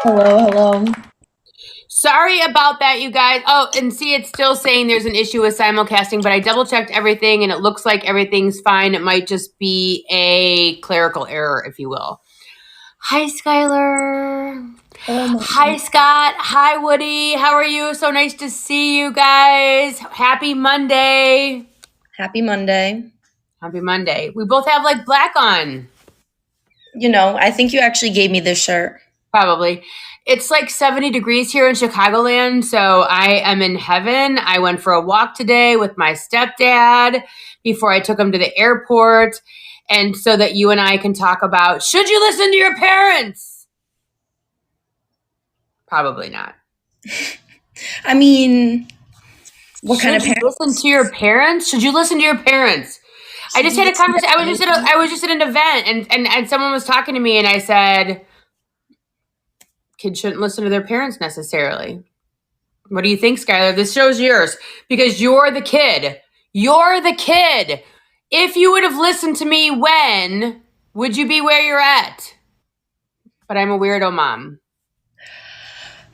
Hello, hello. Sorry about that, you guys. Oh, and see, it's still saying there's an issue with simulcasting, but I double checked everything and it looks like everything's fine. It might just be a clerical error, if you will. Hi, Skylar. Oh my Hi, Scott. Hi, Woody. How are you? So nice to see you guys. Happy Monday. Happy Monday. Happy Monday. We both have like black on. I think you actually gave me this shirt. Probably. It's like 70 degrees here in Chicagoland, so I am in heaven. I went for a walk today with my stepdad before I took him to the airport, and so that you and I can talk about, should you listen to your parents? Probably not. I mean, what kind of Should you parents? listen to your parents? Should you listen to your parents? I just had a conversation. I was just at an event, and someone was talking to me, and I said, kids shouldn't listen to their parents necessarily. What do you think, Skylar? This show's yours because you're the kid. You're the kid. If you would have listened to me when, would you be where you're at? But I'm a weirdo mom.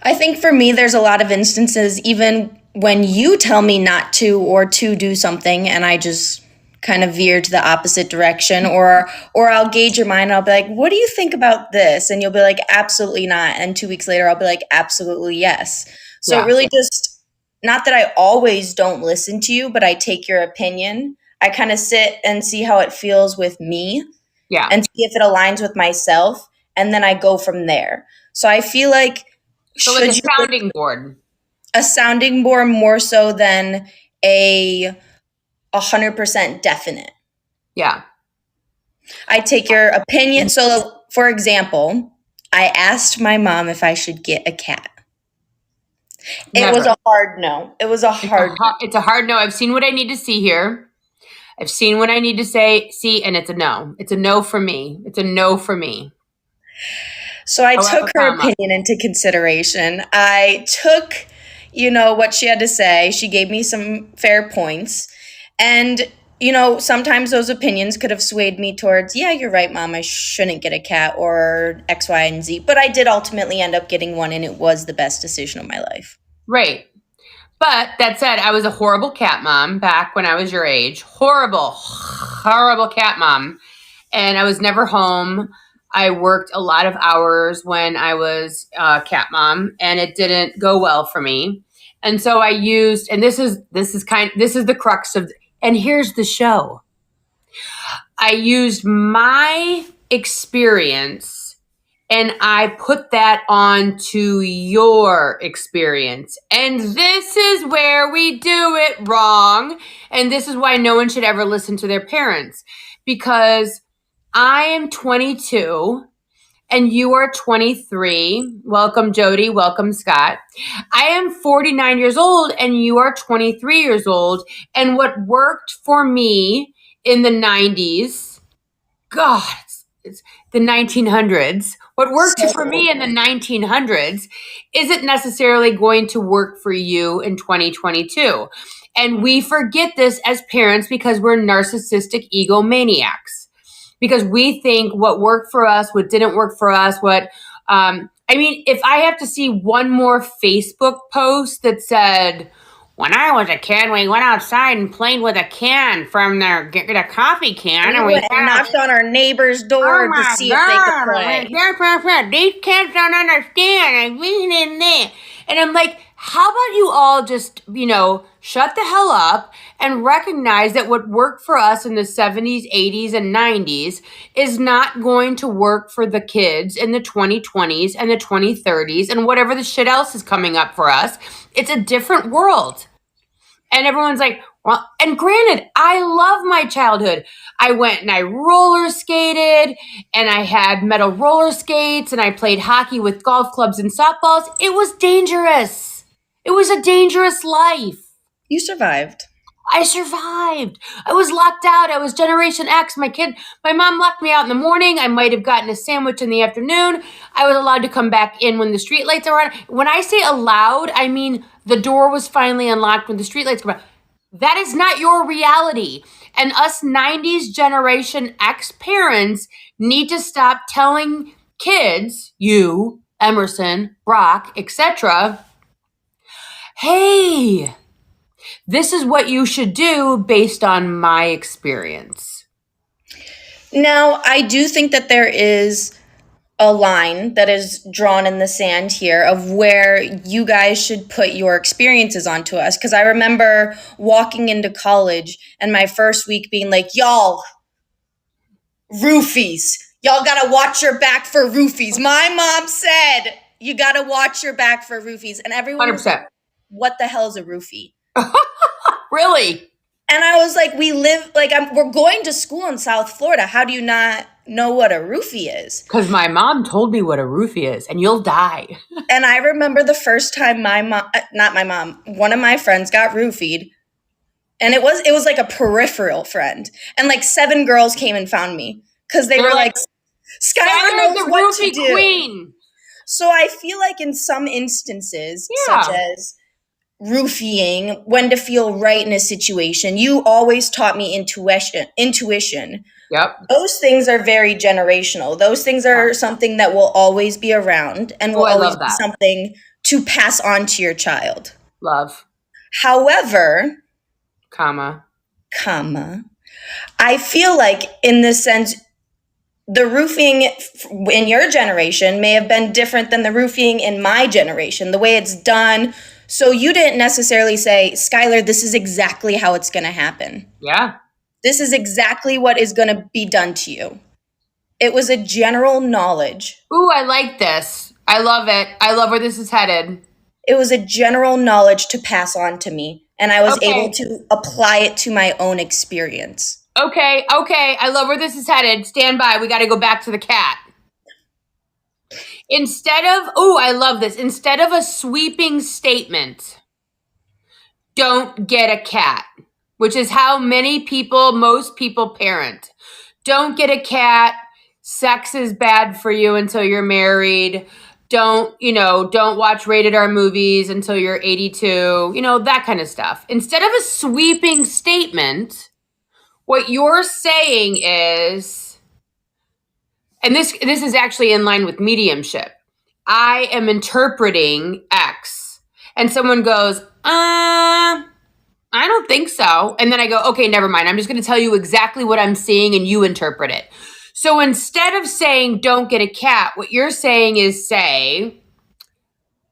I think for me, there's a lot of instances, even when you tell me not to or to do something, and I just kind of veer to the opposite direction, or I'll gauge your mind. I'll be like, "What do you think about this?" And you'll be like, "Absolutely not." And 2 weeks later, I'll be like, "Absolutely yes." So Yeah. it really just, not that I always don't listen to you, but I take your opinion. I kind of sit and see how it feels with me Yeah. and see if it aligns with myself, and then I go from there. So I feel like, So like a should you sounding board. a sounding board more so than a 100% definite. Yeah. I take your opinion. So, for example, I asked my mom if I should get a cat. It was Never. a hard no. It was a hard no. It's a hard no. I've seen what I need to see here. I've seen what I need to see, and it's a no. It's a no for me. It's a no for me. So I However, took her opinion into consideration. I took, what she had to say. She gave me some fair points. And, sometimes those opinions could have swayed me towards, yeah, you're right, Mom, I shouldn't get a cat or X, Y, and Z. But I did ultimately end up getting one, and it was the best decision of my life. Right. But that said, I was a horrible cat mom back when I was your age. Horrible, horrible cat mom. And I was never home. I worked a lot of hours when I was a cat mom, and it didn't go well for me. And so I used, and this is the crux of, and here's the show. I used my experience and I put that onto your experience. And this is where we do it wrong. And this is why no one should ever listen to their parents. Because I am 22 and you are 23. Welcome, Jody. Welcome, Scott. I am 49 years old and you are 23 years old. And what worked for me in the 90s, God, it's the 1900s. What worked for me in the 1900s isn't necessarily going to work for you in 2022. And we forget this as parents because we're narcissistic egomaniacs. Because we think what worked for us, what didn't work for us, if I have to see one more Facebook post that said, when I was a kid, we went outside and played with a can from the coffee can. And we went and knocked on our neighbor's door to see if they could play. These kids don't understand. I've been in there. And I'm like, how about you all just, shut the hell up and recognize that what worked for us in the 70s, 80s, and 90s is not going to work for the kids in the 2020s and the 2030s and whatever the shit else is coming up for us. It's a different world. And everyone's like, well, and granted, I love my childhood. I went and I roller skated and I had metal roller skates and I played hockey with golf clubs and softballs. It was dangerous. It was a dangerous life. You survived. I survived. I was locked out. I was Generation X. My mom locked me out in the morning. I might have gotten a sandwich in the afternoon. I was allowed to come back in when the streetlights are on. When I say allowed, I mean the door was finally unlocked when the streetlights come on. That is not your reality. And us 90s Generation X parents need to stop telling kids, you Emerson, Brock, etc. Hey, this is what you should do based on my experience. Now, I do think that there is a line that is drawn in the sand here of where you guys should put your experiences onto us. Because I remember walking into college and my first week being like, y'all, roofies. Y'all gotta watch your back for roofies. My mom said you gotta watch your back for roofies. And everyone was like, 100%. what the hell is a roofie? Really? And I was like, we're going to school in South Florida. How do you not know what a roofie is? Because my mom told me what a roofie is, and you'll die. And I remember the first time not my mom, one of my friends got roofied. And it was like a peripheral friend. And like 7 girls came and found me because they were like, Skylar knows the what to roofie do. queen. So I feel like in some instances, Yeah. such as roofying, when to feel right in a situation, you always taught me intuition. Yep. Those things are very generational. Those things are something that will always be around and will I always love be that. something to pass on to your child. Love, However, comma, I feel like in this sense, the roofing in your generation may have been different than the roofing in my generation, the way it's done. So you didn't necessarily say, Skylar, this is exactly how it's going to happen. yeah. This is exactly what is going to be done to you. It was a general knowledge. Ooh, I like this. I love it. I love where this is headed. It was a general knowledge to pass on to me, and I was Okay. able to apply it to my own experience. Okay. I love where this is headed. Stand by. We got to go back to the cat. I love this. Instead of a sweeping statement, don't get a cat, which is how most people parent. Don't get a cat. Sex is bad for you until you're married. Don't watch rated R movies until you're 82, that kind of stuff. Instead of a sweeping statement, what you're saying is, and this is actually in line with mediumship. I am interpreting X. And someone goes, I don't think so. And then I go, okay, never mind. I'm just going to tell you exactly what I'm seeing and you interpret it. So instead of saying don't get a cat, what you're saying is say,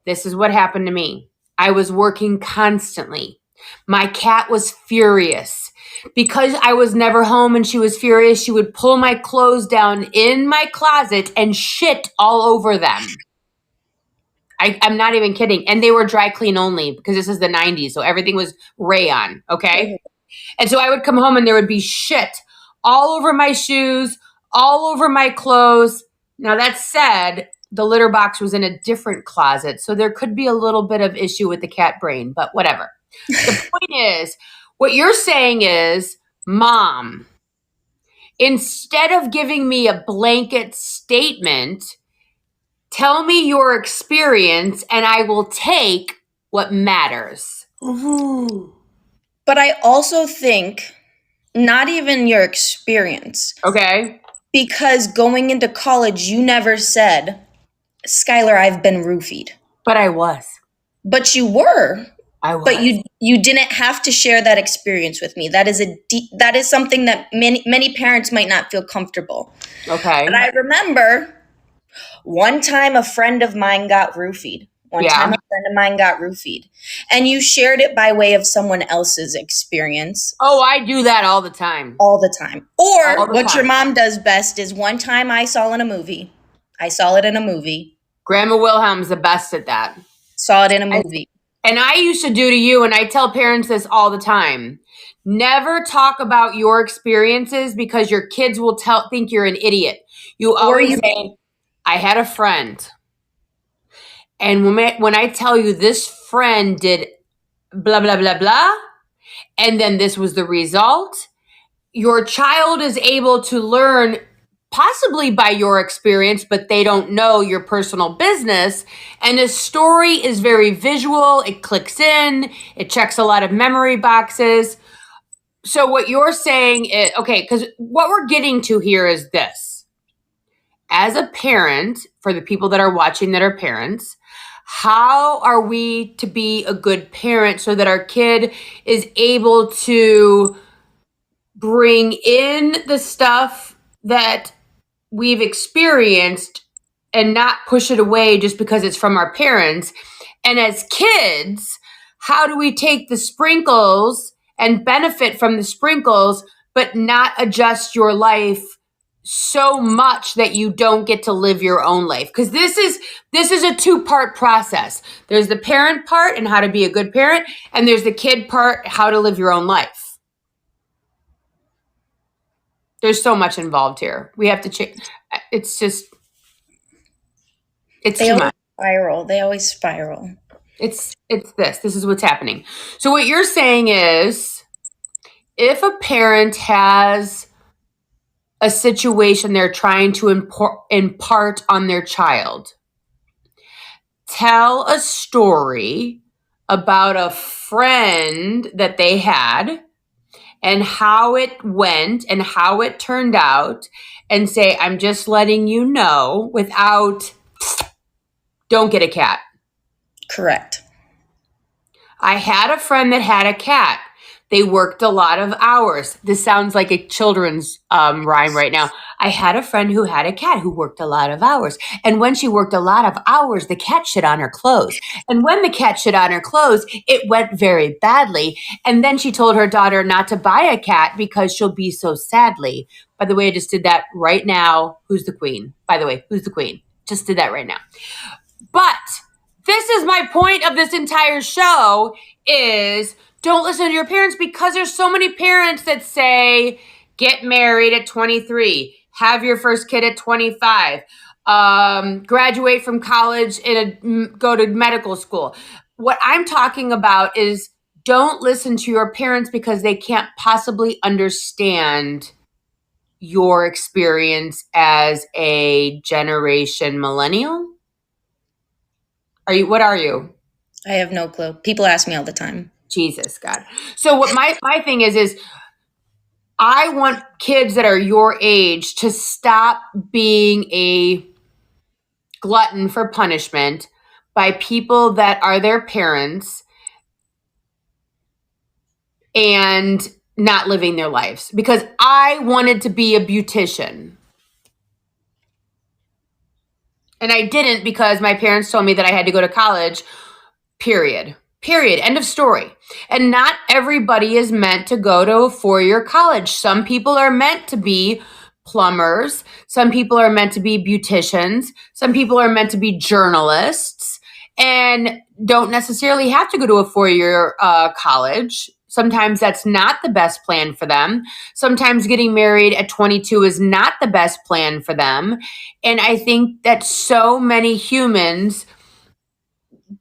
this is what happened to me. I was working constantly. My cat was furious. Because I was never home and she was furious, she would pull my clothes down in my closet and shit all over them. I'm not even kidding. And they were dry clean only because this is the 90s. So everything was rayon. Okay. Mm-hmm. And so I would come home and there would be shit all over my shoes, all over my clothes. Now that said, the litter box was in a different closet. So there could be a little bit of issue with the cat brain, but whatever. The point is, what you're saying is, Mom, instead of giving me a blanket statement, tell me your experience and I will take what matters. Ooh. But I also think not even your experience. Okay. Because going into college, you never said, Skylar, I've been roofied. But I was. But you were. I was. But you didn't have to share that experience with me. That is something that many parents might not feel comfortable. Okay. But I remember one time a friend of mine got roofied. And you shared it by way of someone else's experience. Oh, I do that all the time. Or what your mom does best is one time I saw it in a movie. Grandma Wilhelm's the best at that. Saw it in a movie. And I used to do to you, and I tell parents this all the time. Never talk about your experiences because your kids will think you're an idiot. You always say, I had a friend. And when I tell you this friend did blah, blah, blah, blah, and then this was the result, your child is able to learn possibly by your experience, but they don't know your personal business. And the story is very visual. It clicks in. It checks a lot of memory boxes. So what you're saying is, okay, because what we're getting to here is this. as a parent, for the people that are watching that are parents, how are we to be a good parent so that our kid is able to bring in the stuff that we've experienced and not push it away just because it's from our parents? And as kids, how do we take the sprinkles and benefit from the sprinkles, but not adjust your life so much that you don't get to live your own life? Because this is a two-part process. There's the parent part and how to be a good parent, and there's the kid part, how to live your own life. There's so much involved here. We have to change. It's just, it's They too always much. spiral. They always spiral. It's this. This is what's happening. So what you're saying is, if a parent has a situation they're trying to impart on their child, tell a story about a friend that they had and how it went and how it turned out, and say, I'm just letting you know, without, don't get a cat. Correct. I had a friend that had a cat. They worked a lot of hours. This sounds like a children's rhyme right now. I had a friend who had a cat who worked a lot of hours. And when she worked a lot of hours, the cat shit on her clothes. And when the cat shit on her clothes, it went very badly. And then she told her daughter not to buy a cat because she'll be so sadly. By the way, I just did that right now. Who's the queen? By the way, who's the queen? Just did that right now. But this is my point of this entire show is, don't listen to your parents, because there's so many parents that say, get married at 23, have your first kid at 25, graduate from college go to medical school. What I'm talking about is, don't listen to your parents because they can't possibly understand your experience as a generation millennial. What are you? I have no clue. People ask me all the time. Jesus, God. So what my thing is I want kids that are your age to stop being a glutton for punishment by people that are their parents and not living their lives. Because I wanted to be a beautician. And I didn't, because my parents told me that I had to go to college, period. End of story. And not everybody is meant to go to a 4-year college. Some people are meant to be plumbers. Some people are meant to be beauticians. Some people are meant to be journalists and don't necessarily have to go to a 4-year college. Sometimes that's not the best plan for them. Sometimes getting married at 22 is not the best plan for them. And I think that so many humans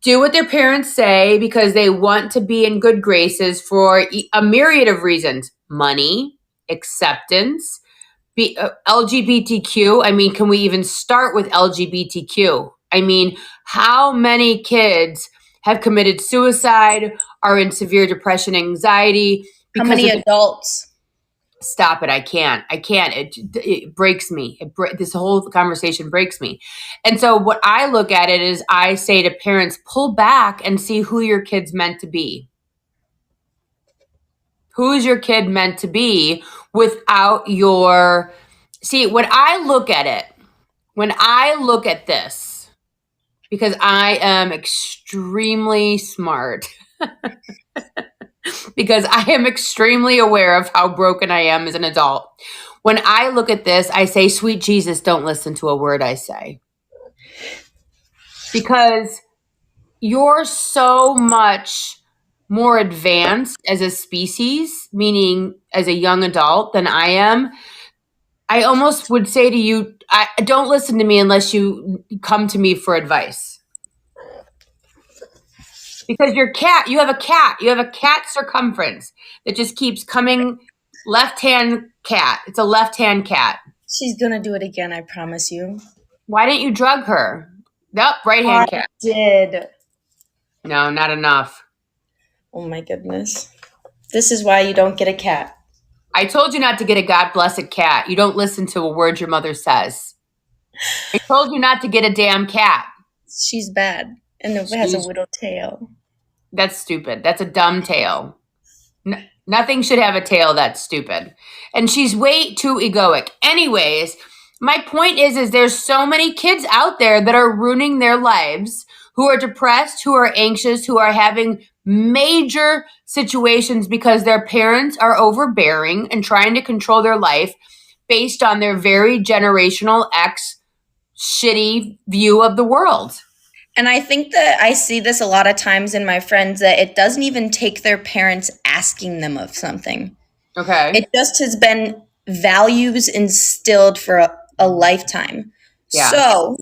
do what their parents say because they want to be in good graces for a myriad of reasons. Money, acceptance, LGBTQ. I mean, can we even start with LGBTQ? I mean, how many kids have committed suicide, are in severe depression, anxiety? How many adults? Stop it. I can't. It breaks me. This whole conversation breaks me. And so what I look at it is, I say to parents, pull back and see who your kid's meant to be. Who is your kid meant to be without your... See, when I look at this, because I am extremely smart, because I am extremely aware of how broken I am as an adult. When I look at this, I say, sweet Jesus, don't listen to a word I say. Because you're so much more advanced as a species, meaning as a young adult, than I am. I almost would say to you, don't listen to me unless you come to me for advice. Because you have a cat circumference that just keeps coming. Left-hand cat. It's a left-hand cat. She's going to do it again, I promise you. Why didn't you drug her? Nope, right-hand cat. I did. No, not enough. Oh my goodness. This is why you don't get a cat. I told you not to get a God-blessed cat. You don't listen to a word your mother says. I told you not to get a damn cat. She's bad. And it has a She's little tail. That's stupid. That's a dumb tail. Nothing should have a tail that's stupid. And she's way too egoic. Anyways, my point is there's so many kids out there that are ruining their lives, who are depressed, who are anxious, who are having major situations because their parents are overbearing and trying to control their life based on their very generational X shitty view of the world. And I think that I see this a lot of times in my friends that it doesn't even take their parents asking them of something. Okay. It just has been values instilled for a lifetime. Yeah. So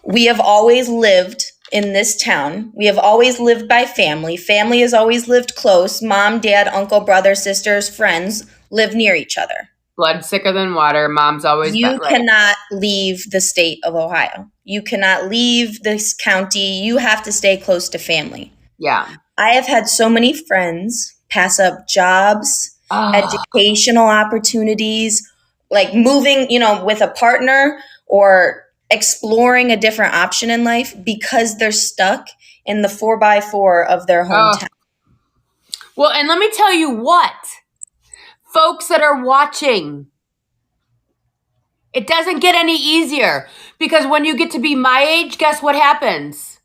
we have always lived in this town. We have always lived by family. Family has always lived close. Mom, dad, uncle, brother, sisters, friends live near each other. Blood sicker than water. Mom's always You right. cannot leave the state of Ohio. You cannot leave this county. You have to stay close to family. Yeah. I have had so many friends pass up jobs, educational opportunities, like moving, with a partner or exploring a different option in life because they're stuck in the 4x4 of their hometown. Well, and let me tell you what, folks that are watching, it doesn't get any easier because when you get to be my age, guess what happens?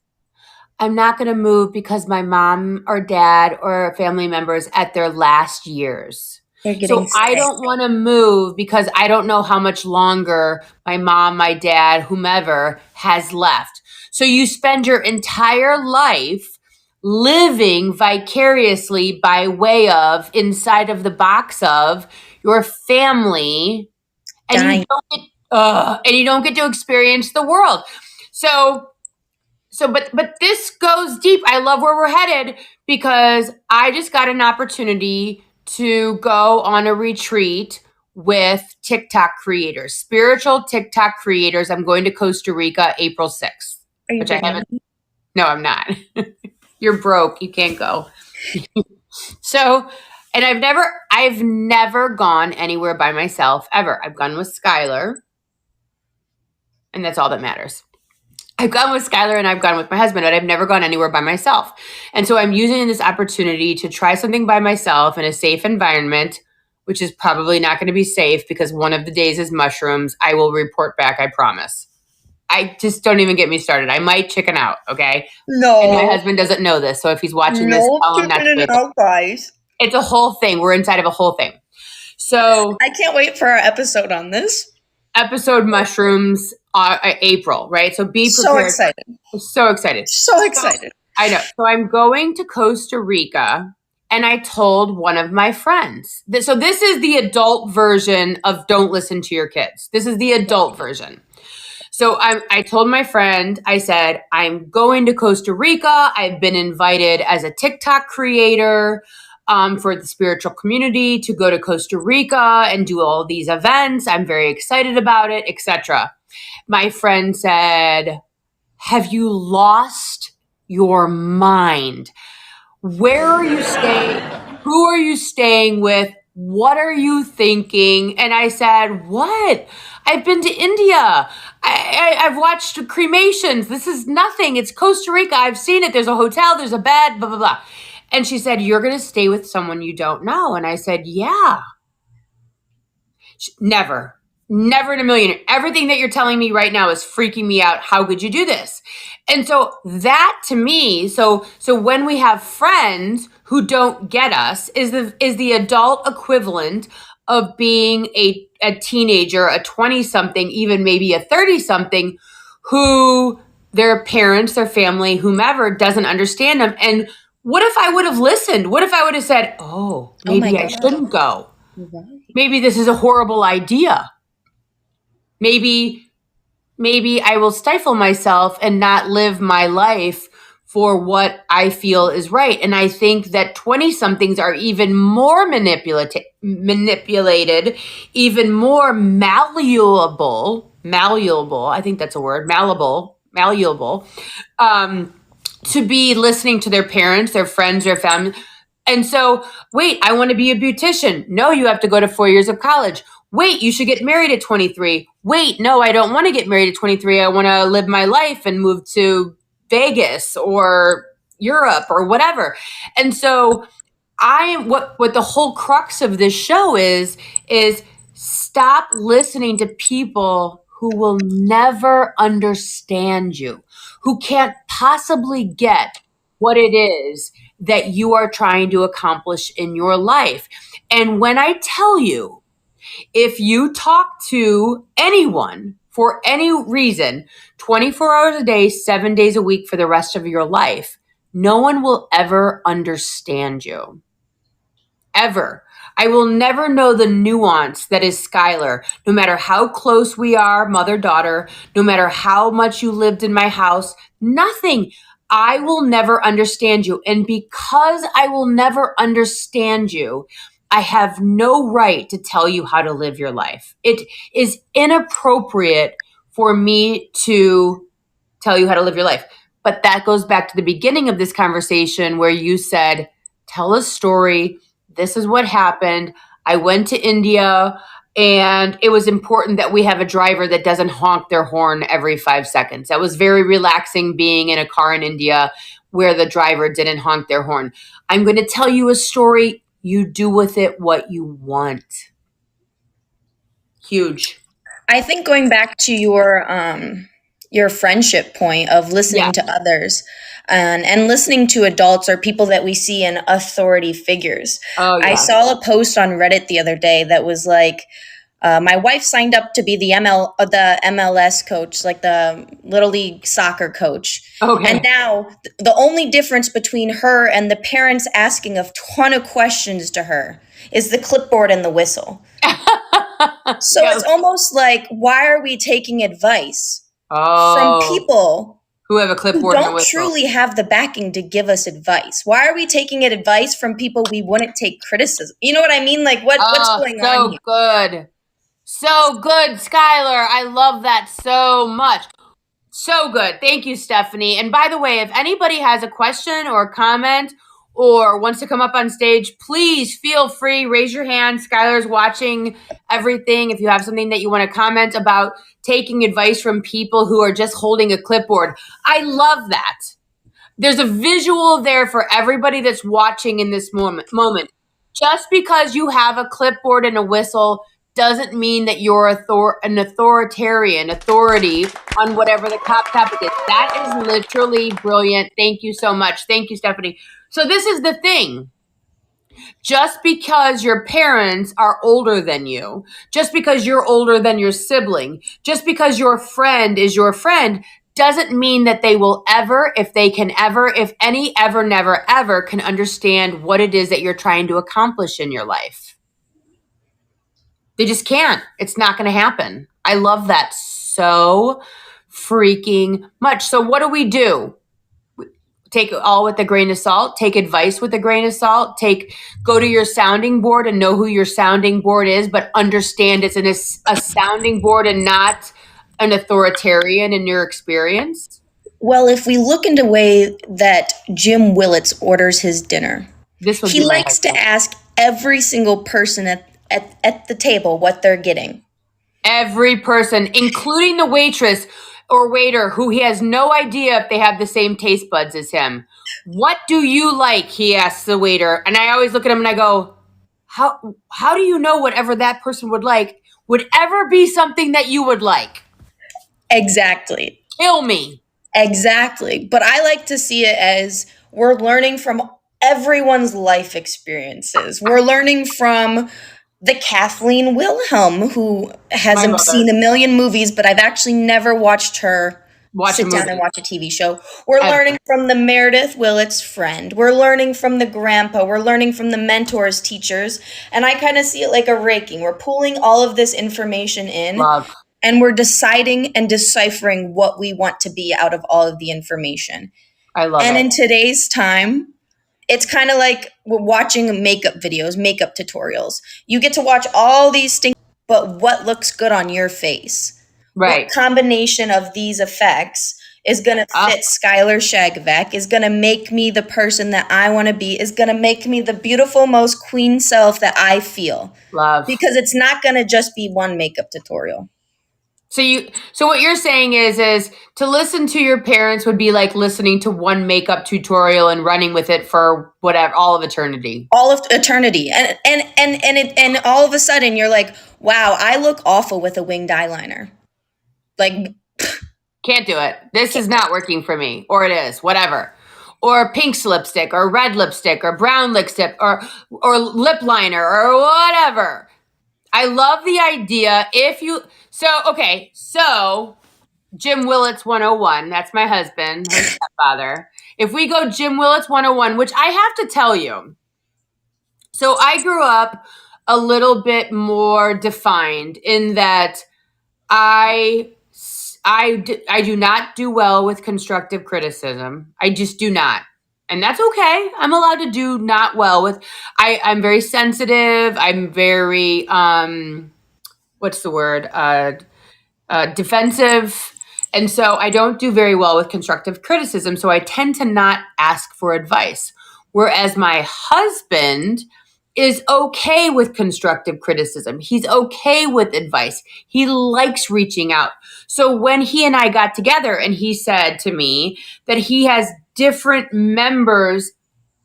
I'm not going to move because my mom or dad or family members at their last years. So I don't want to move because I don't know how much longer my mom, my dad, whomever has left. So you spend your entire life living vicariously by way of, inside of the box of your family, and you don't get to experience the world. But this goes deep. I love where we're headed because I just got an opportunity to go on a retreat with TikTok creators, spiritual TikTok creators. I'm going to Costa Rica April 6th, which I haven't. No, I'm not. You're broke. You can't go. So, and I've never gone anywhere by myself ever. I've gone with Skylar, and that's all that matters. I've gone with Skylar and I've gone with my husband, but I've never gone anywhere by myself. And so I'm using this opportunity to try something by myself in a safe environment, which is probably not going to be safe because one of the days is mushrooms. I will report back, I promise. I just don't even get me started. I might chicken out, okay? No. And my husband doesn't know this, so if he's watching this, tell him not to do it. Guys. It's a whole thing. We're inside of a whole thing. So I can't wait for our episode on this. Episode mushrooms, April, right? So be prepared. So excited. So excited. So excited. I know. So I'm going to Costa Rica, and I told one of my friends. So this is the adult version of don't listen to your kids. This is the adult version. So I told my friend, I said, I'm going to Costa Rica. I've been invited as a TikTok creator for the spiritual community to go to Costa Rica and do all these events. I'm very excited about it, etc. My friend said, have you lost your mind? Where are you staying? Who are you staying with? What are you thinking? And I said, what? I've been to India. I've watched cremations. This is nothing. It's Costa Rica. I've seen it. There's a hotel. There's a bed, blah, blah, blah. And she said, you're going to stay with someone you don't know. And I said, yeah. Never in a million. Everything that you're telling me right now is freaking me out. How could you do this? And so that to me, so when we have friends who don't get us is the adult equivalent of being a teenager, a 20-something, even maybe a 30-something who their parents, their family, whomever doesn't understand them. And what if I would have listened? What if I would have said, maybe I shouldn't go. Right. Maybe this is a horrible idea. Maybe I will stifle myself and not live my life for what I feel is right. And I think that 20-somethings are even more manipulated, even more malleable. I think that's a word, malleable, to be listening to their parents, their friends, their family. And so, wait, I want to be a beautician. No, you have to go to 4 years of college. Wait, you should get married at 23. Wait, no, I don't want to get married at 23. I want to live my life and move to Vegas or Europe or whatever. And so what the whole crux of this show is stop listening to people who will never understand you, who can't possibly get what it is that you are trying to accomplish in your life. And when I tell you, if you talk to anyone for any reason, 24 hours a day, 7 days a week for the rest of your life, no one will ever understand you. Ever. I will never know the nuance that is Skylar, no matter how close we are, mother daughter, no matter how much you lived in my house, nothing. I will never understand you. And because I will never understand you, I have no right to tell you how to live your life. It is inappropriate for me to tell you how to live your life. But that goes back to the beginning of this conversation where you said, tell a story. This is what happened. I went to India, and it was important that we have a driver that doesn't honk their horn every 5 seconds. That was very relaxing being in a car in India where the driver didn't honk their horn. I'm going to tell you a story. You do with it what you want. Huge. I think going back to your friendship point of listening to others and listening to adults or people that we see in authority figures. Oh, I yeah. saw a post on Reddit the other day that was like, my wife signed up to be the MLS coach, like the Little League soccer coach. Okay. And now the only difference between her and the parents asking a ton of questions to her is the clipboard and the whistle. So it's almost like, why are we taking advice from people who have a clipboard who and a don't whistle? truly have the backing to give us advice? Why are we taking advice from people we wouldn't take criticism? You know what I mean? Like what's going on here? Good. So good, Skylar. I love that so much. So good. Thank you, Stephanie. And by the way, if anybody has a question or a comment or wants to come up on stage, please feel free. Raise your hand. Skylar's watching everything. If you have something that you want to comment about taking advice from people who are just holding a clipboard, I love that. There's a visual there for everybody that's watching in this moment. Just because you have a clipboard and a whistle doesn't mean that you're an authority on whatever the topic is. That is literally brilliant. Thank you so much. Thank you, Stephanie. So this is the thing. Just because your parents are older than you, just because you're older than your sibling, just because your friend is your friend, doesn't mean that they will ever, if any, ever, never, ever can understand what it is that you're trying to accomplish in your life. They just can't. It's not going to happen. I love that so freaking much. So what do? Take it all with a grain of salt. Take advice with a grain of salt. Go to your sounding board and know who your sounding board is, but understand it's a sounding board and not an authoritarian in your experience. Well, if we look into the way that Jim Willits orders his dinner, he likes to ask every single person at the table what they're getting. Every person, including the waitress or waiter who he has no idea if they have the same taste buds as him. What do you like? He asks the waiter. And I always look at him and I go, how do you know whatever that person would like would ever be something that you would like? Exactly. Kill me. Exactly. But I like to see it as we're learning from everyone's life experiences. We're learning from the Kathleen Wilhelm, who hasn't seen a million movies, but I've actually never watched her sit down and watch a TV show. We're learning from the Meredith Willits friend. We're learning from the grandpa. We're learning from the mentors, teachers. And I kind of see it like a raking. We're pulling all of this information in. Love. And we're deciding and deciphering what we want to be out of all of the information. I love it. And in today's time, it's kind of like we're watching makeup videos, makeup tutorials. You get to watch all these things, but what looks good on your face? Right. What combination of these effects is going to Ah, fit Skylar Shagvec, is going to make me the person that I want to be, is going to make me the beautiful, most queen self that I feel. love. Because it's not going to just be one makeup tutorial. So what you're saying is to listen to your parents would be like listening to one makeup tutorial and running with it for whatever, all of eternity. All of eternity. And all of a sudden you're like, wow, I look awful with a winged eyeliner. Like, Can't do it. This is not working for me. Or it is, whatever. Or pink lipstick or red lipstick or brown lipstick or lip liner or whatever. I love the idea so Jim Willits 101, that's my husband, her stepfather. If we go Jim Willits 101, which I have to tell you. So I grew up a little bit more defined in that I I do not do well with constructive criticism. I just do not. And that's okay. I'm allowed to do not well with I'm very sensitive. I'm very what's the word? Defensive. And so I don't do very well with constructive criticism. So I tend to not ask for advice. Whereas my husband is okay with constructive criticism. He's okay with advice. He likes reaching out. So when he and I got together and he said to me that he has different members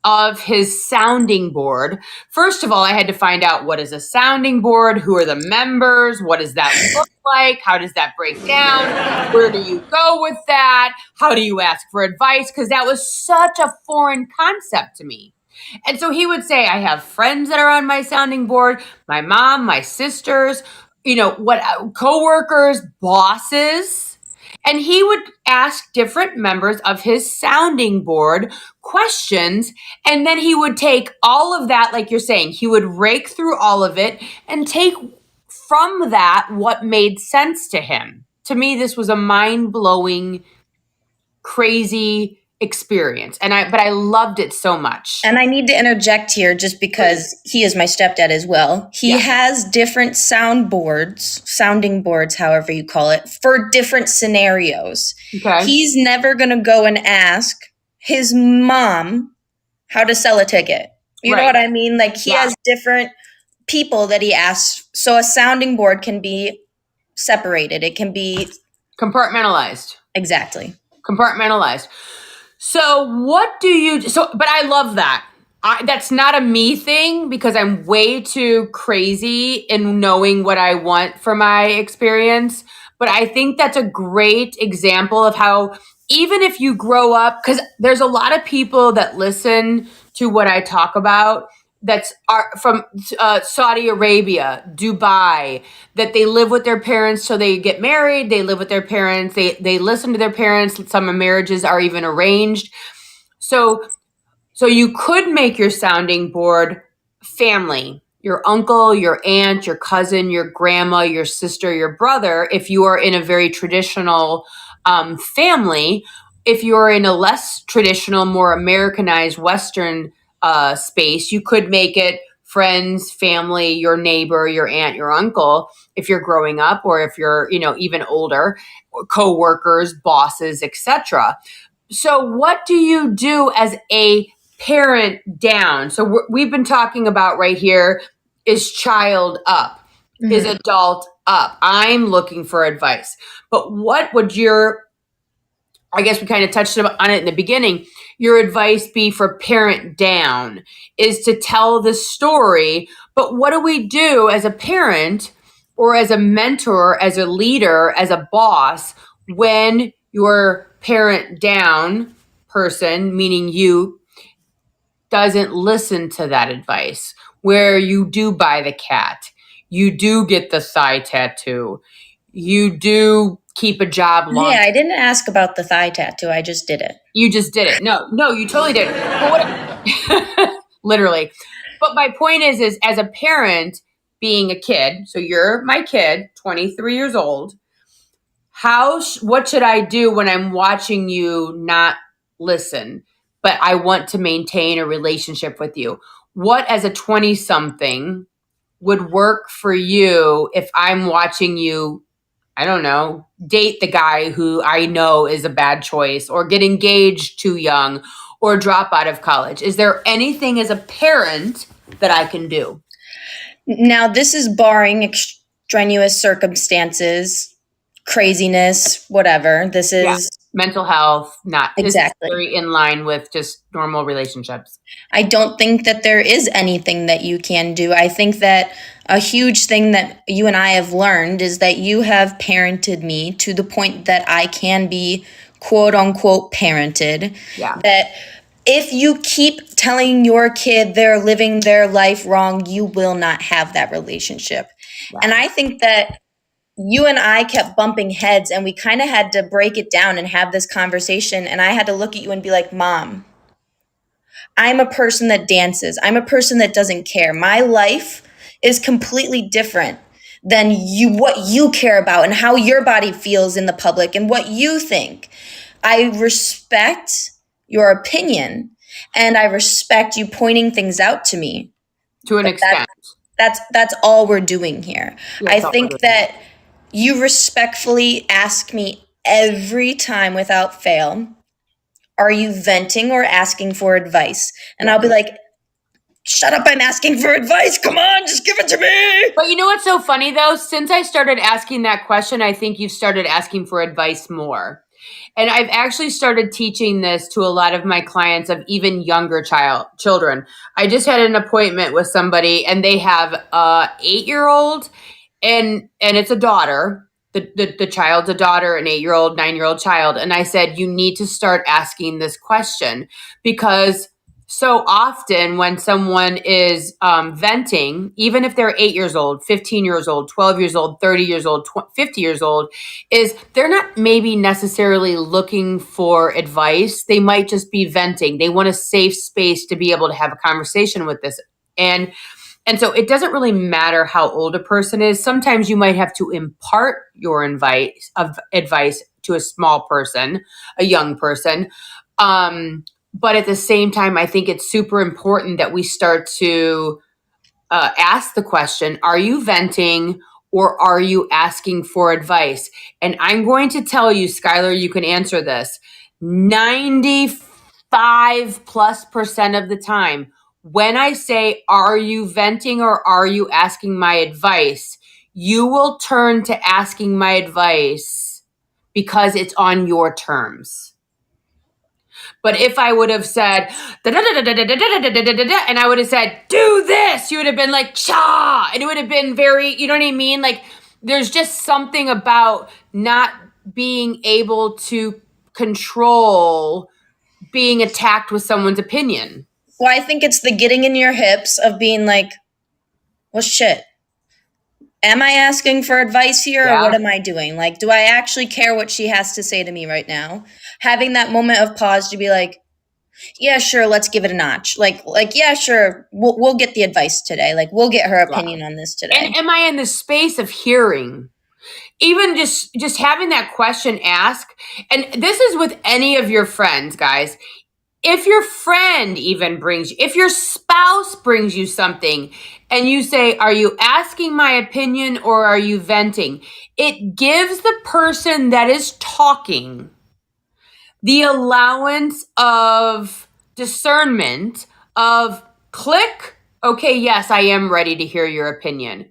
of his sounding board. First of all, I had to find out what is a sounding board, who are the members, what does that look like, how does that break down, where do you go with that, how do you ask for advice, because that was such a foreign concept to me. And so he would say, I have friends that are on my sounding board, my mom, my sisters, what coworkers, bosses. And he would ask different members of his sounding board questions. And then he would take all of that, like you're saying, he would rake through all of it and take from that what made sense to him. To me, this was a mind-blowing, crazy experience. But I loved it so much. and I need to interject here just because he is my stepdad as well. He has different sounding boards, however you call it, for different scenarios. Okay. He's never going to go and ask his mom how to sell a ticket. You know what I mean? Like he has different people that he asks. So a sounding board can be separated. It can be compartmentalized. Exactly. Compartmentalized. So but I love that. That's not a me thing because I'm way too crazy in knowing what I want for my experience. But I think that's a great example of how even if you grow up, because there's a lot of people that listen to what I talk about are from Saudi Arabia, Dubai, that they live with their parents so they get married, they live with their parents, they listen to their parents, some marriages are even arranged. So you could make your sounding board family, your uncle, your aunt, your cousin, your grandma, your sister, your brother, if you are in a very traditional family. If you're in a less traditional, more Americanized Western space, you could make it friends, family, your neighbor, your aunt, your uncle, if you're growing up, or if you're, even older, co-workers, bosses, etc. So what do you do as a parent down? So we've been talking about right here is child up, is adult up. I'm looking for advice. But what would I guess we kind of touched on it in the beginning. Your advice be for parent down is to tell the story. But what do we do as a parent or as a mentor, as a leader, as a boss, when your parent down person, meaning you, doesn't listen to that advice, where you do buy the cat, you do get the thigh tattoo, you do keep a job long. Yeah, I didn't ask about the thigh tattoo. I just did it. You just did it. No, you totally did. Literally. But my point is as a parent being a kid, so you're my kid, 23 years old, what should I do when I'm watching you not listen, but I want to maintain a relationship with you? What as a 20-something would work for you if I'm watching you I don't know, date the guy who I know is a bad choice, or get engaged too young, or drop out of college? Is there anything as a parent that I can do? Now, this is barring extraneous circumstances, craziness, whatever. This Yeah. is Mental health, not, this is exactly. very in line with just normal relationships. I don't think that there is anything that you can do. I think that a huge thing that you and I have learned is that you have parented me to the point that I can be quote unquote parented. Yeah. That if you keep telling your kid they're living their life wrong, you will not have that relationship. Yeah. And I think that you and I kept bumping heads and we kind of had to break it down and have this conversation. And I had to look at you and be like, Mom, I'm a person that dances. I'm a person that doesn't care. My life is completely different than what you care about and how your body feels in the public and what you think. I respect your opinion and I respect you pointing things out to me. To an But extent. that's all we're doing here. Yeah, I that's all we're think doing. that you respectfully ask me every time without fail, are you venting or asking for advice? And Yeah. I'll be like, shut up, I'm asking for advice. Come on, just give it to me. But you know what's so funny though? Since I started asking that question, I think you've started asking for advice more. And I've actually started teaching this to a lot of my clients of even younger children. I just had an appointment with somebody and they have a 8-year-old and it's a daughter. The child's a daughter, an 8-year-old, 9-year-old child. And I said, you need to start asking this question, because so often when someone is venting, even if they're 8 years old, 15 years old, 12 years old, 30 years old, 50 years old, is they're not maybe necessarily looking for advice. They might just be venting. They want a safe space to be able to have a conversation with this. And so it doesn't really matter how old a person is. Sometimes you might have to impart your advice to a small person, a young person. But at the same time, I think it's super important that we start to ask the question, are you venting or are you asking for advice? And I'm going to tell you, Skylar, you can answer this. 95+% of the time, when I say, are you venting or are you asking my advice, you will turn to asking my advice because it's on your terms. But if I would have said, and I would have said, do this, you would have been like, cha, and it would have been very, you know what I mean? Like, there's just something about not being able to control being attacked with someone's opinion. Well, I think it's the getting in your hips of being like, well, shit. Am I asking for advice here or Yeah. what am I doing? Like, do I actually care what she has to say to me right now? Having that moment of pause to be like, yeah, sure, let's give it a notch. Yeah, sure, we'll get the advice today. Like, we'll get her Yeah. opinion on this today. And am I in the space of hearing? Even just having that question asked, and this is with any of your friends, guys. If your friend even brings you, if your spouse brings you something and you say, are you asking my opinion or are you venting? It gives the person that is talking the allowance of discernment of click, okay, yes, I am ready to hear your opinion. Even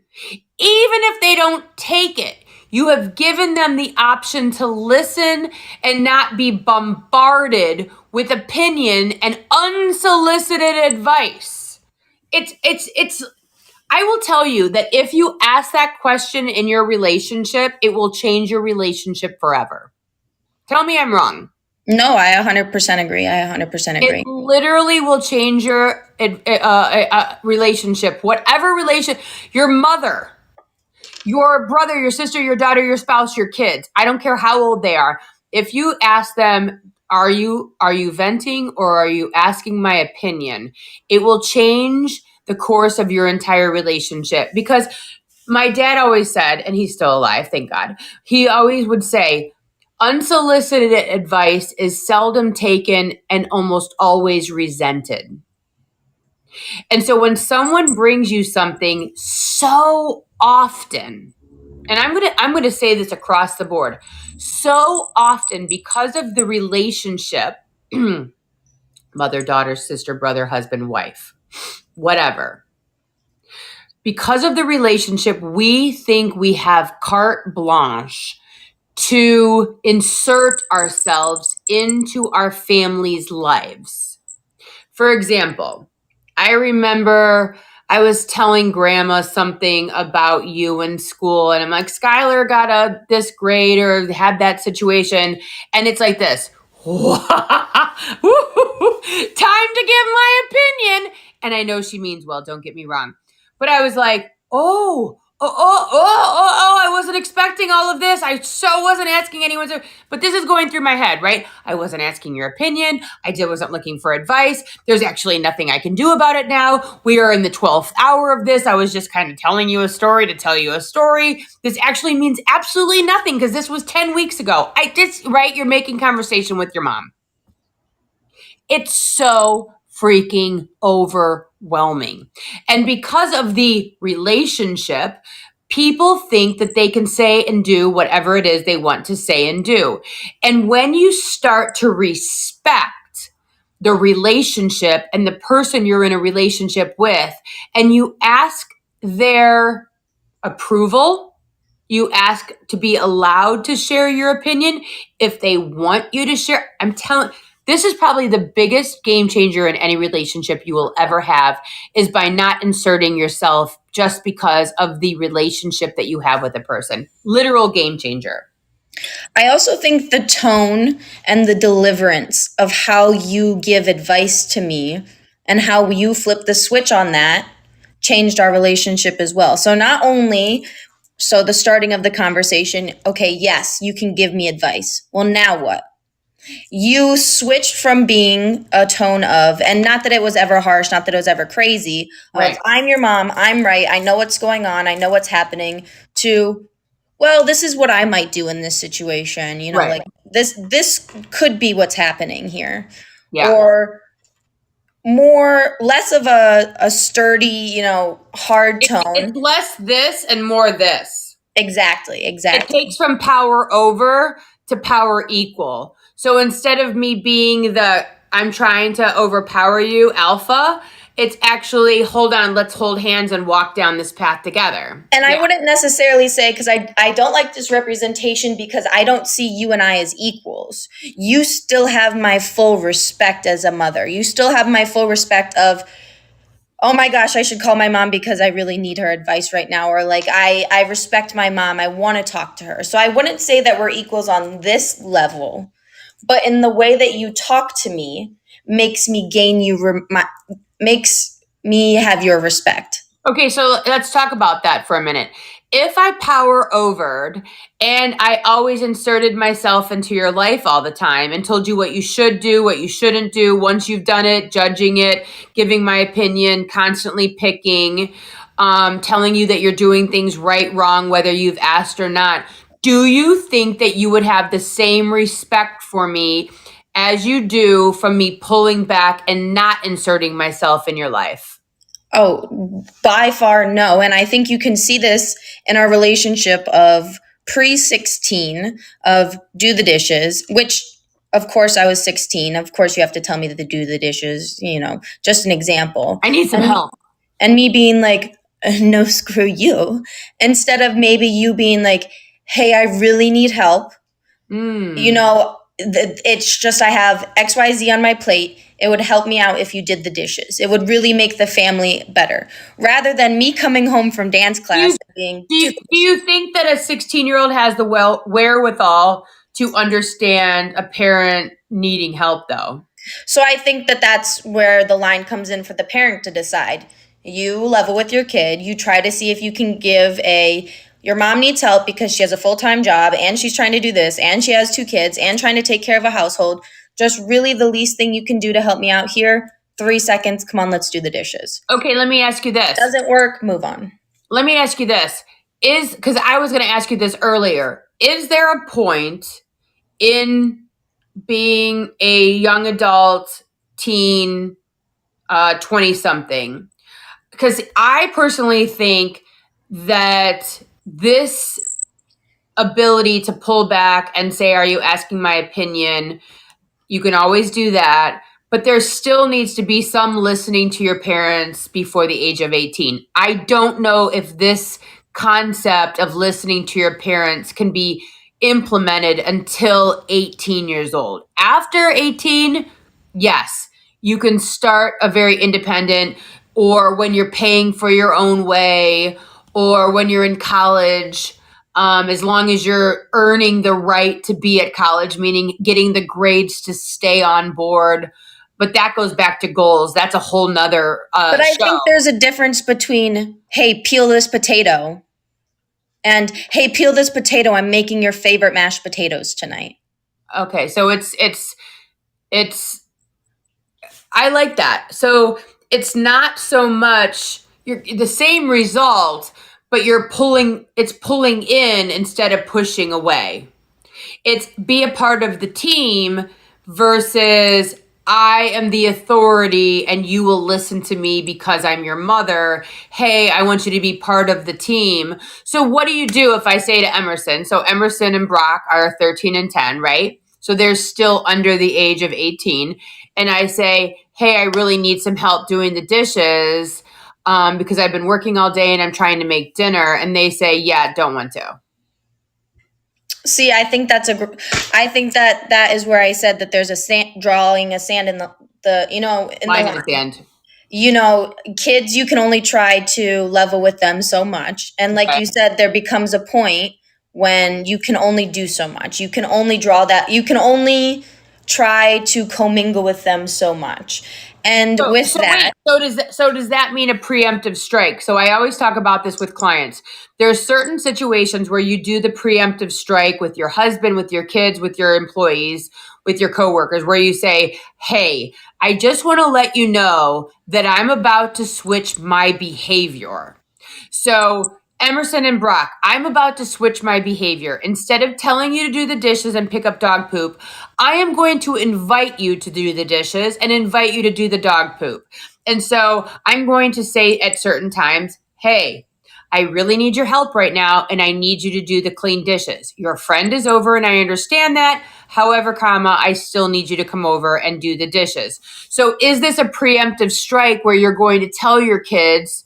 if they don't take it, you have given them the option to listen and not be bombarded with opinion and unsolicited advice. It's I will tell you that if you ask that question in your relationship, it will change your relationship forever. Tell me I'm wrong. No, I 100% agree. I 100% agree. It literally will change your relationship, whatever relation, your mother, your brother, your sister, your daughter, your spouse, your kids. I don't care how old they are. If you ask them, are you venting or are you asking my opinion? It will change the course of your entire relationship. Because my dad always said, and he's still alive, thank God, he always would say, unsolicited advice is seldom taken and almost always resented. And so when someone brings you something so often, and I'm gonna say this across the board. So often, because of the relationship, mother, daughter, sister, brother, husband, wife, whatever. Because of the relationship, we think we have carte blanche to insert ourselves into our family's lives. For example, I remember I was telling grandma something about you in school, and I'm like, Skylar got this grade or had that situation. And it's like this. Time to give my opinion. And I know she means well, don't get me wrong. But I was like, I wasn't expecting all of this. I so wasn't asking anyone to, but this is going through my head, right? I wasn't asking your opinion. Wasn't looking for advice. There's actually nothing I can do about it now. We are in the 12th hour of this. I was just kind of telling you a story to tell you a story. This actually means absolutely nothing because this was 10 weeks ago. Right? You're making conversation with your mom. It's so freaking overwhelming. And because of the relationship, people think that they can say and do whatever it is they want to say and do. And when you start to respect the relationship and the person you're in a relationship with, and you ask their approval, you ask to be allowed to share your opinion if they want you to share. I'm telling, this is probably the biggest game changer in any relationship you will ever have, is by not inserting yourself just because of the relationship that you have with a person. Literal game changer. I also think the tone and the deliverance of how you give advice to me and how you flip the switch on that changed our relationship as well. So not only the starting of the conversation, okay, yes, you can give me advice. Well, now what? You switched from being a tone of, and not that it was ever harsh, not that it was ever crazy, Right. of I'm your mom, I'm right, I know what's going on, I know what's happening, to, well, this is what I might do in this situation, Right. like this could be what's happening here. Yeah. Or less of a sturdy, hard tone. It's less this and more this. Exactly. It takes from power over to power equal. So instead of me being I'm trying to overpower you alpha, it's actually, hold on, let's hold hands and walk down this path together. And I wouldn't necessarily say, because I don't like this representation, because I don't see you and I as equals. You still have my full respect as a mother. You still have my full respect of, oh my gosh, I should call my mom because I really need her advice right now. Or like, I respect my mom. I want to talk to her. So I wouldn't say that we're equals on this level. But in the way that you talk to me makes me makes me have your respect. Okay, so let's talk about that for a minute. If I power overed and I always inserted myself into your life all the time and told you what you should do, what you shouldn't do, once you've done it, judging it, giving my opinion, constantly picking, telling you that you're doing things right, wrong, whether you've asked or not, do you think that you would have the same respect for me as you do from me pulling back and not inserting myself in your life? Oh, by far no. And I think you can see this in our relationship of pre-16, of do the dishes, which of course I was 16. Of course you have to tell me to do the dishes, just an example. I need some help. And me being like, no, screw you. Instead of maybe you being like, hey, I really need help. It's just I have XYZ on my plate. It would help me out if you did the dishes. It would really make the family better. Rather than me coming home from dance class and being... Do you think that a 16-year-old has the wherewithal to understand a parent needing help, though? So I think that that's where the line comes in for the parent to decide. You level with your kid. You try to see if you can give your mom needs help because she has a full-time job and she's trying to do this and she has 2 kids and trying to take care of a household. Just really the least thing you can do to help me out here. 3 seconds. Come on, let's do the dishes. Okay, let me ask you this. Doesn't work. Move on. Let me ask you this. Because I was going to ask you this earlier. Is there a point in being a young adult, teen, 20-something? Because I personally think that this ability to pull back and say, are you asking my opinion? You can always do that. But there still needs to be some listening to your parents before the age of 18. I don't know if this concept of listening to your parents can be implemented until 18 years old. After 18, yes, you can start a very independent, or when you're paying for your own way, or when you're in college, as long as you're earning the right to be at college, meaning getting the grades to stay on board. But that goes back to goals. That's a whole nother But I show. think there's a difference between, hey, peel this potato, and hey, peel this potato. I'm making your favorite mashed potatoes tonight. Okay, so it's I like that. So it's not so much you're the same result, but it's pulling in instead of pushing away. It's be a part of the team versus I am the authority and you will listen to me because I'm your mother. Hey, I want you to be part of the team. So what do you do if I say to Emerson? So Emerson and Brock are 13 and 10, right? So they're still under the age of 18. And I say, hey, I really need some help doing the dishes because I've been working all day and I'm trying to make dinner. And they say, yeah, don't want to. See, I think I think that is where I said that there's a drawing a sand in the in Line the in the sand. Kids, you can only try to level with them so much, and like Okay. you said, there becomes a point when you can only do so much. You can only draw that. You can only try to commingle with them so much, and with that, So does that mean a preemptive strike? So I always talk about this with clients. There are certain situations where you do the preemptive strike with your husband, with your kids, with your employees, with your coworkers, where you say, "Hey, I just want to let you know that I'm about to switch my behavior." So Emerson and Brock, I'm about to switch my behavior. Instead of telling you to do the dishes and pick up dog poop, I am going to invite you to do the dishes and invite you to do the dog poop. And so I'm going to say at certain times, hey, I really need your help right now, and I need you to do the clean dishes. Your friend is over, and I understand that. However, I still need you to come over and do the dishes. So is this a preemptive strike where you're going to tell your kids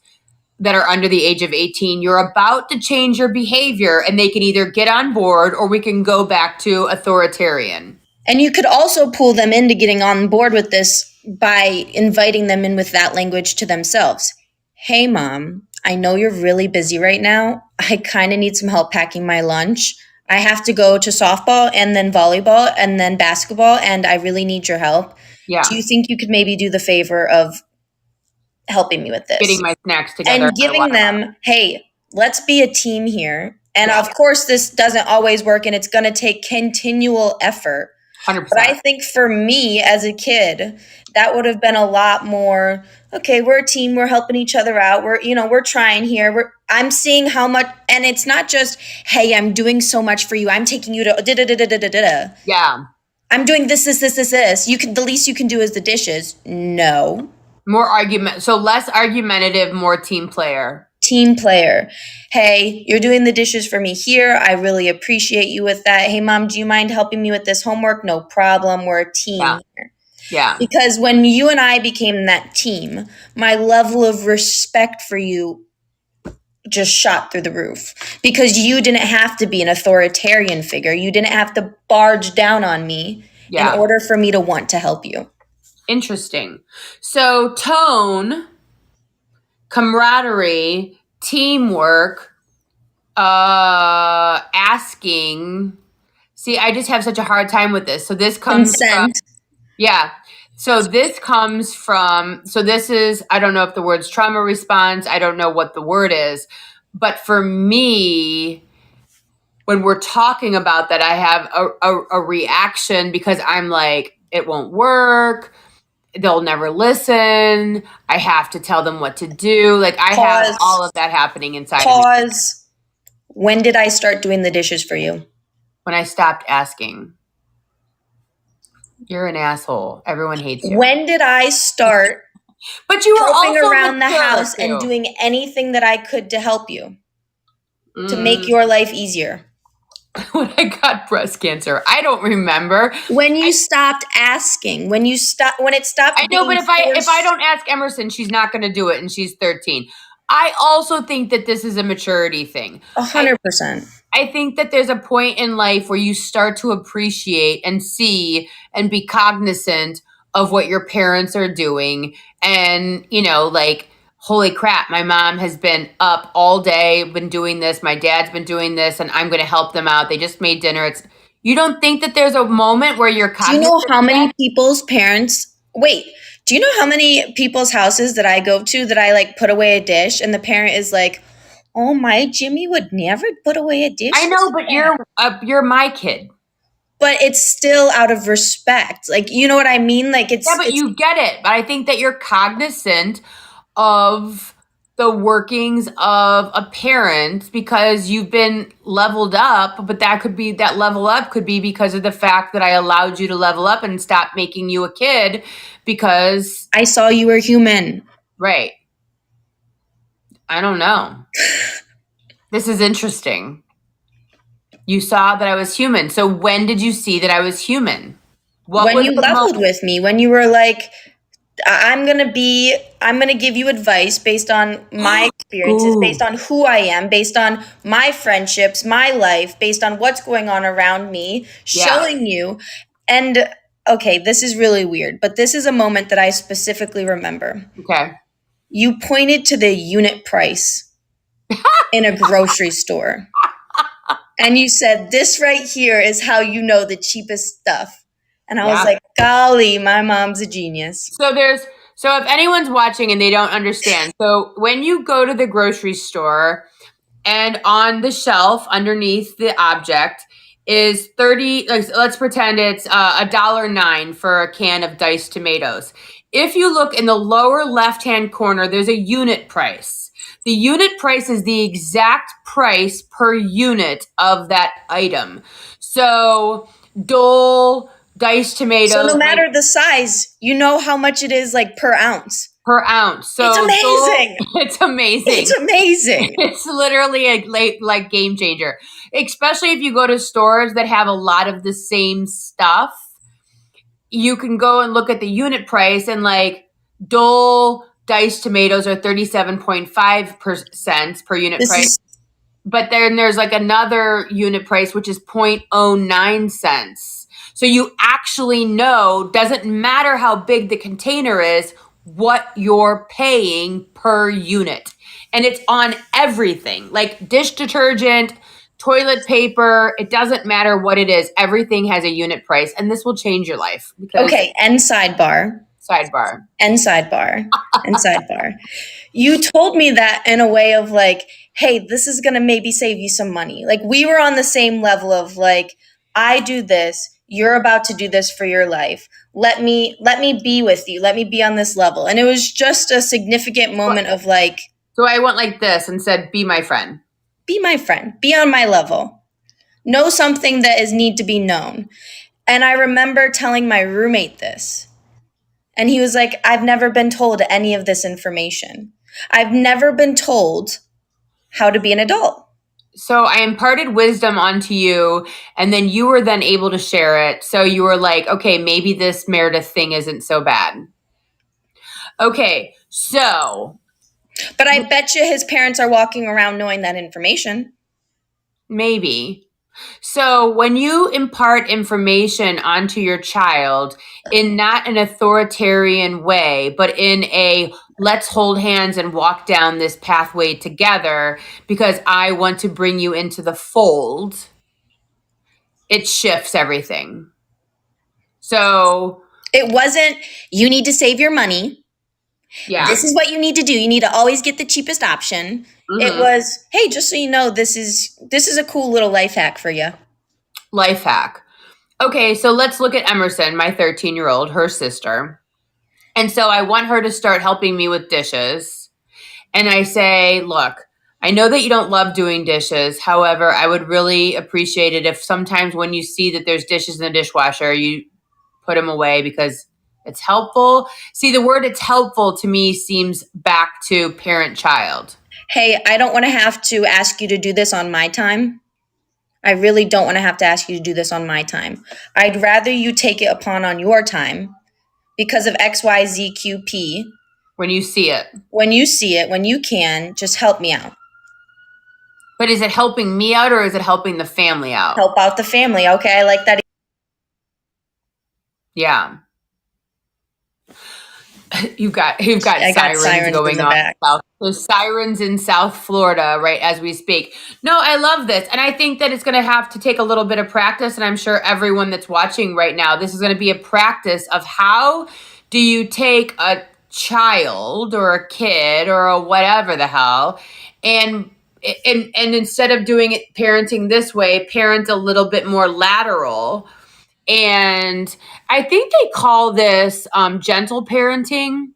that are under the age of 18, you're about to change your behavior, and they can either get on board or we can go back to authoritarian? and you could also pull them into getting on board with this by inviting them in with that language to themselves. Hey, mom, I know you're really busy right now. I kind of need some help packing my lunch. I have to go to softball and then volleyball and then basketball, and I really need your help. Yeah. Do you think you could maybe do the favor of helping me with Getting this? my snacks together. And giving them, hey, let's be a team here. And Yeah. of course, this doesn't always work and it's going to take continual effort. 100%. But I think for me as a kid, that would have been a lot more, okay, we're a team, we're helping each other out. We're trying here. I'm seeing how much, and it's not just, hey, I'm doing so much for you. I'm taking you to da da da da da da da. Yeah. I'm doing this. The least you can do is the dishes. No. More argument. So less argumentative, more team player. Team player. Hey, you're doing the dishes for me here. I really appreciate you with that. Hey, mom, do you mind helping me with this homework? No problem. We're a team Yeah. here. Yeah. Because when you and I became that team, my level of respect for you just shot through the roof because you didn't have to be an authoritarian figure. You didn't have to barge down on me Yeah. in order for me to want to help you. Interesting. So tone, camaraderie, teamwork, asking. See, I just have such a hard time with this. So this comes from, Consent. yeah. So this comes from, so this is, I don't know if the word's trauma response. I don't know what the word is. But for me, when we're talking about that, I have a reaction because I'm like, it won't work. They'll never listen. I have to tell them what to do. Like I have Pause. all of that happening inside of me. Pause. When did I start doing the dishes for you? When I stopped asking. You're an asshole. Everyone hates you. When did I start But you were helping also around the mature, house too. and doing anything that I could to help you, to make your life easier? when I got breast cancer. I don't remember. When you stopped asking, when it stopped I know, but being if I forced. don't ask Emerson, she's not going to do it, and she's 13. I also think that this is a maturity thing. A I 100%. I think that there's a point in life where you start to appreciate and see and be cognizant of what your parents are doing. And, like, holy crap, my mom has been up all day, been doing this. My dad's been doing this, and I'm going to help them out. They just made dinner. You don't think that there's a moment where you're Do you cognizant know how of that? many people's parents wait, do you know how many people's houses that I go to that I like put away a dish and the parent is like, "Oh, my Jimmy would never put away a I dish know, like but that." you're my kid. But it's still out of respect. Like, you know what I mean? Like Yeah, it's but it's you get it. But I think that you're cognizant of the workings of a parent because you've been leveled up, but that level up could be because of the fact that I allowed you to level up and stop making you a kid because, I saw you were human. right. I don't know. This is interesting. You saw that I was human. So when did you see that I was human? What When was you the leveled moment? with me, when you were like, I'm going to give you advice based on my experiences, based Ooh, on who I am, based on my friendships, my life, based on what's going on around me, yeah. showing you. And okay, this is really weird, but this is a moment that I specifically remember. Okay. You pointed to the unit price in a grocery store and you said, "This right here is how you know the cheapest stuff." And I was Yeah. like, "Golly, my mom's a genius." So if anyone's watching and they don't understand, so when you go to the grocery store and on the shelf underneath the object is 30, like, let's pretend it's $1.09 for a can of diced tomatoes. If you look in the lower left hand corner, there's a unit price. The unit price is the exact price per unit of that item. So Dole diced So no tomatoes, like, matter the size, you know how much it is like per ounce. per ounce. It's So Dole, amazing. it's It's amazing. amazing. It's literally a late, like, game changer, especially if you go to stores that have a lot of the same stuff. You can go and look at the unit price, and like Dole diced tomatoes are 37.5% per unit This price. is But then there's like another unit price, which is 0.09 cents. So you actually know, doesn't matter how big the container is, what you're paying per unit. And it's on everything, like dish detergent, toilet paper. It doesn't matter what it is. Everything has a unit price. And this will change your life because, okay. And sidebar, sidebar. and sidebar, and sidebar. You told me that in a way of like, hey, this is going to maybe save you some money. Like we were on the same level of like, I do this, you're about to do this for your life. Let me be with you. Let me be on this level. And it was just a significant moment of like, So I went like this and said, be my friend. be my friend, be on my level. Know something that is need to be known. And I remember telling my roommate this. And he was like, I've never been told any of this information. I've never been told how to be an adult. So I imparted wisdom onto you, and then you were then able to share it. So you were like, okay, maybe this Meredith thing isn't so bad. Okay, so But I bet you his parents are walking around knowing that information. maybe. So when you impart information onto your child in not an authoritarian way, but in a let's hold hands and walk down this pathway together because I want to bring you into the fold, it shifts everything. So, It wasn't, you need to save your money. yeah. This is what you need to do. You need to always get the cheapest option. It Mm-hmm. was, hey, just so you know, this is a cool little life hack for you. Life hack. Okay, so let's look at Emerson, my 13-year-old, her sister. And so I want her to start helping me with dishes. And I say, look, I know that you don't love doing dishes. However, I would really appreciate it if sometimes when you see that there's dishes in the dishwasher, you put them away because it's helpful. See, the word it's helpful to me seems back to parent child. Hey, I don't want to have to ask you to do this on my time. I really don't want to have to ask you to do this on my time. I'd rather you take it upon on your time because of XYZQP. When you see it. When you see it, when you can, just help me out. But is it helping me out or is it helping the family out? Help out the family, okay? I like that. Yeah. You've got I got sirens going in the off. back. There's sirens in South Florida right as we speak. No, I love this. And I think that it's going to have to take a little bit of practice. And I'm sure everyone that's watching right now, this is going to be a practice of how do you take a child or a kid or a whatever the hell and instead of doing it parenting this way, parent a little bit more lateral. And I think they call this gentle parenting.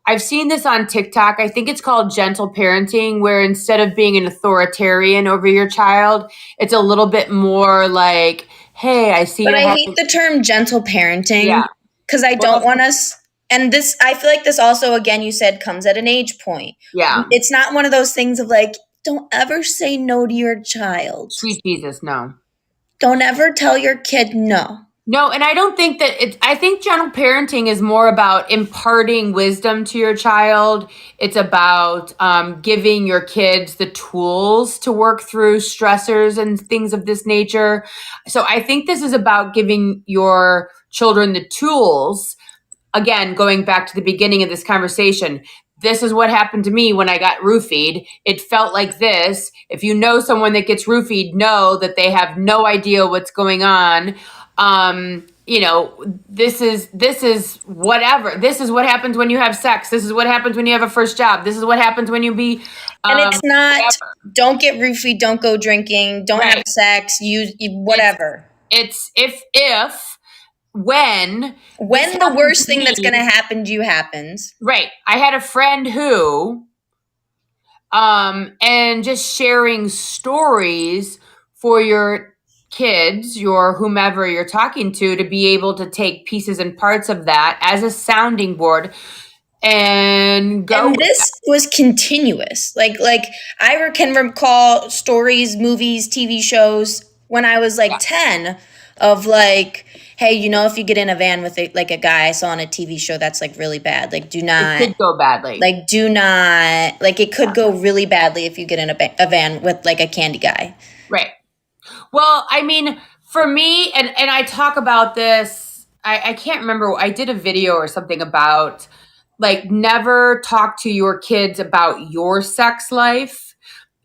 I've seen this on TikTok. I think it's called gentle parenting, where instead of being an authoritarian over your child, it's a little bit more like, hey, I see But you're I having. hate the term gentle parenting Yeah. because I don't want us. And this, I feel like this also, again, you said comes at an age point. Yeah. It's not one of those things of like, don't ever say no to your child. Sweet Jesus, no. Don't ever tell your kid no. No, and I don't think that I think gentle parenting is more about imparting wisdom to your child. It's about giving your kids the tools to work through stressors and things of this nature. So I think this is about giving your children the tools. Again, going back to the beginning of this conversation, this is what happened to me when I got roofied. It felt like this. If you know someone that gets roofied, know that they have no idea what's going on. This is whatever. This is what happens when you have sex. This is what happens when you have a first job. This is what happens when you be. And it's not, whatever. Don't get roofied, don't go drinking, don't have sex, you whatever. It's when the worst thing that's going to happen to you happens. Right. I had a friend who, and just sharing stories for your kids, your whomever you're talking to be able to take pieces and parts of that as a sounding board and go. And this was continuous. Like I can recall stories, movies, TV shows when I was 10 of like, hey, if you get in a van with a guy I saw on a TV show, that's really bad. Do not. It could go badly. Do not. It could go really badly if you get in a van with a candy guy. Right. Well, I mean, for me, and I talk about this, I can't remember. I did a video or something about never talk to your kids about your sex life,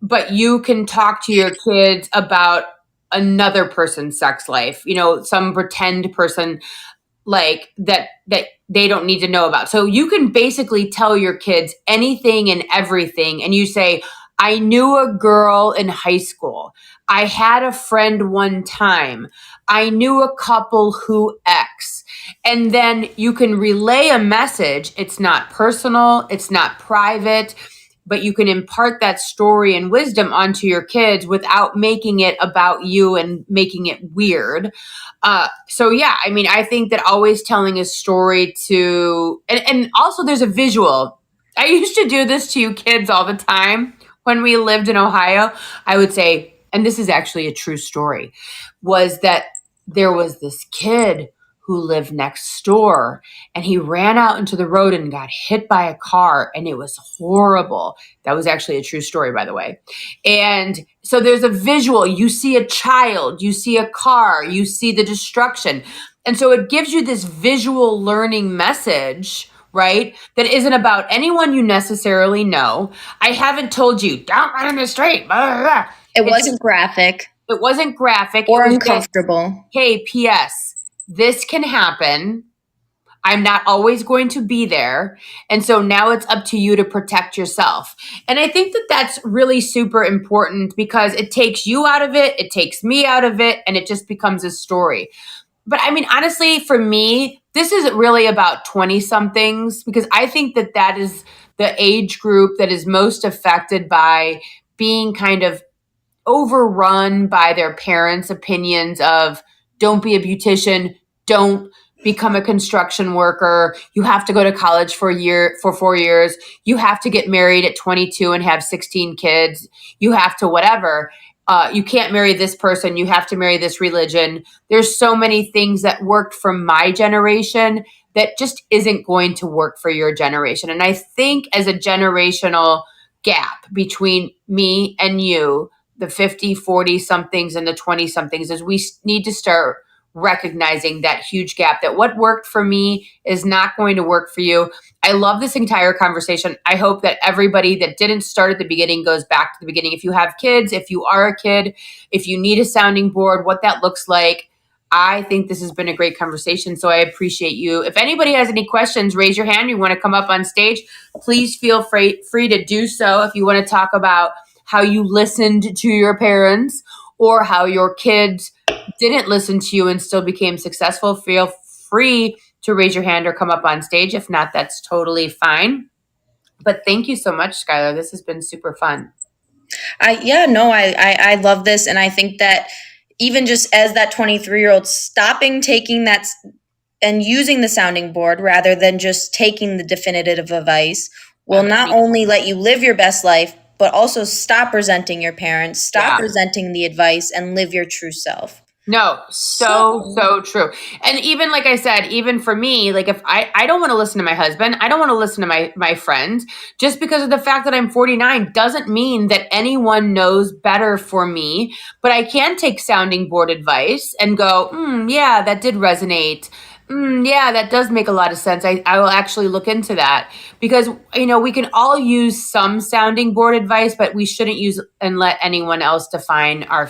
but you can talk to your kids about another person's sex life, some pretend person that they don't need to know about. So you can basically tell your kids anything and everything. And you say, I knew a girl in high school. I had a friend one time. I knew a couple who X. And then you can relay a message. It's not personal. It's not private. But you can impart that story and wisdom onto your kids without making it about you and making it weird. So yeah, I mean, I think that always telling a story and also there's a visual. I used to do this to you kids all the time when we lived in Ohio. I would say, and this is actually a true story, was that there was this kid who lived next door and he ran out into the road and got hit by a car and it was horrible. That was actually a true story, by the way. And so there's a visual. You see a child, you see a car, you see the destruction. And so it gives you this visual learning message, right? That isn't about anyone you necessarily know. I haven't told you, don't run in the street. Blah, blah, blah. It wasn't graphic. It wasn't graphic. Or uncomfortable. Hey, P.S. This can happen. I'm not always going to be there. And so now it's up to you to protect yourself. And I think that that's really super important because it takes you out of it. It takes me out of it. And it just becomes a story. But I mean, honestly, for me, this isn't really about 20 somethings because I think that that is the age group that is most affected by being kind of overrun by their parents' opinions of don't be a beautician, don't become a construction worker, you have to go to college for 4 years, you have to get married at 22 and have 16 kids, you have to whatever. you can't marry this person, you have to marry this religion. There's so many things that worked from my generation that just isn't going to work for your generation. And I think as a generational gap between me and you, the 50, 40 somethings and the 20 somethings, is we need to start recognizing that huge gap, that what worked for me is not going to work for you. I love this entire conversation. I hope that everybody that didn't start at the beginning goes back to the beginning. If you have kids, if you are a kid, if you need a sounding board, what that looks like. I think this has been a great conversation, so I appreciate you. If anybody has any questions, raise your hand. You want to come up on stage, please feel free to do so. If you want to talk about how you listened to your parents or how your kids didn't listen to you and still became successful, feel free to raise your hand or come up on stage. If not, that's totally fine. But thank you so much, Skylar. This has been super fun. I love this, and I think that even just as that 23-year-old, stopping taking that and using the sounding board rather than just taking the definitive advice will not only let you live your best life, but also stop resenting your parents, stop resenting the advice, and live your true self. No, so true. And even like I said, even for me, like if I don't want to listen to my husband, I don't want to listen to my friends, just because of the fact that I'm 49 doesn't mean that anyone knows better for me, but I can take sounding board advice and go, yeah, that did resonate. Yeah, that does make a lot of sense. I will actually look into that, because, we can all use some sounding board advice, but we shouldn't use and let anyone else define our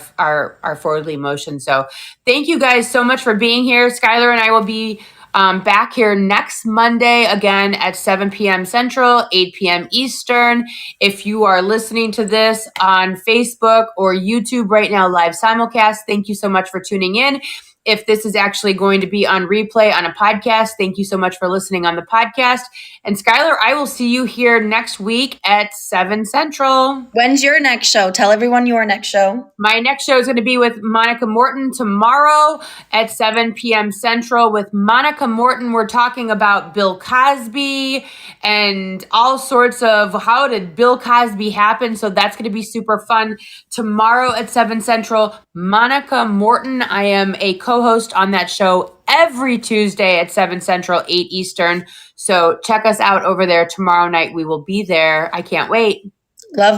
forwardly motion. So thank you guys so much for being here. Skylar and I will be back here next Monday again at 7 p.m. Central, 8 p.m. Eastern. If you are listening to this on Facebook or YouTube right now, live simulcast, thank you so much for tuning in. If this is actually going to be on replay on a podcast, thank you so much for listening on the podcast. And Skylar, I will see you here next week at 7 Central. When's your next show? Tell everyone your next show. My next show is going to be with Monica Morton tomorrow at 7 p.m. Central. With Monica Morton, we're talking about Bill Cosby and all sorts of how did Bill Cosby happen. So that's going to be super fun. Tomorrow at 7 Central, Monica Morton. I am a co-host on that show every Tuesday at 7 Central, 8 Eastern. So check us out over there tomorrow night. We will be there. I can't wait. Love